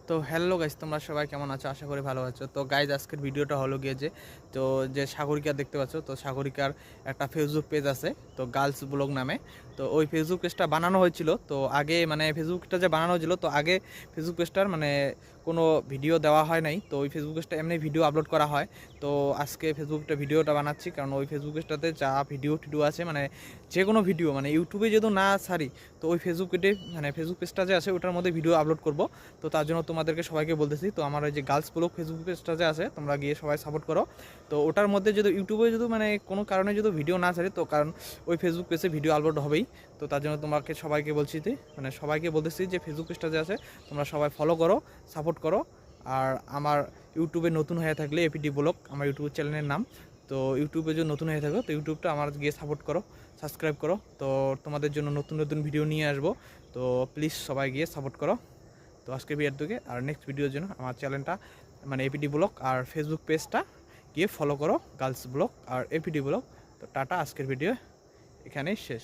তো hello guys, তোমরা সবাই কেমন আছো? আশা করি ভালো আছো। তো গাইজ আজকের ভিডিওটা হলো গিয়ে যে সাগরিকা দেখতে পাচ্ছ, তো সাগরিকার একটা ফেসবুক পেজ আছে, তো গার্লস ব্লগ নামে। তো ওই ফেসবুক পেজটা বানানো হয়েছিল, তো আগে মানে ফেসবুকটা যে বানানো হয়েছিল, তো আগে ফেসবুক পেজটার মানে কোনো ভিডিও দেওয়া হয় নাই। তো ওই ফেসবুক পেজটা এমনি ভিডিও আপলোড করা হয়। তো আজকে ফেসবুকটা ভিডিওটা বানাচ্ছি, কারণ ওই ফেসবুক পেজটাতে যা ভিডিও আছে, মানে যে কোনো ভিডিও মানে ইউটিউবে যদি না ছাড়ি, তো ওই ফেসবুকে মানে ফেসবুক পেজটা যে আছে ওটার মধ্যে ভিডিও আপলোড করব। তো তার জন্য তোমাদেরকে সবাইকে বলতেছি, তো আমার ওই যে গার্লস ব্লগ ফেসবুক পেজটা যে আছে, তোমরা গিয়ে সবাই সাপোর্ট করো। তো ওটার মধ্যে যদি ইউটিউবে যদি মানে কোনো কারণে যদি ভিডিও না ছাড়ি, তো কারণ ওই ফেসবুক পেজে ভিডিও আপলোড হবেই। তো তার জন্য তোমাকে সবাইকে বলছি, মানে সবাইকে বলতেছি যে ফেসবুক পেজটা যে আছে তোমরা সবাই ফলো করো, সাপোর্ট করো। আর আমার ইউটিউবে নতুন হয়ে থাকলে এপিডি ব্লগ আমার ইউটিউব চ্যানেলের নাম। তো ইউটিউবে যদি নতুন হয়ে থাকো, তো ইউটিউবটা আমার গিয়ে সাপোর্ট করো, সাবস্ক্রাইব করো। তো তোমাদের জন্য নতুন নতুন ভিডিও নিয়ে আসবো, তো প্লিজ সবাই গিয়ে সাপোর্ট করো। তো আজকে ভিডিওর দিকে আর নেক্সট ভিডিওর জন্য আমার চ্যানেলটা মানে এপিডি ব্লগ আর ফেসবুক পেজটা গিয়ে ফলো করো, গার্লস ব্লগ আর এপিডি ব্লগ। তো টাটা, আজকের ভিডিও এখানেই শেষ।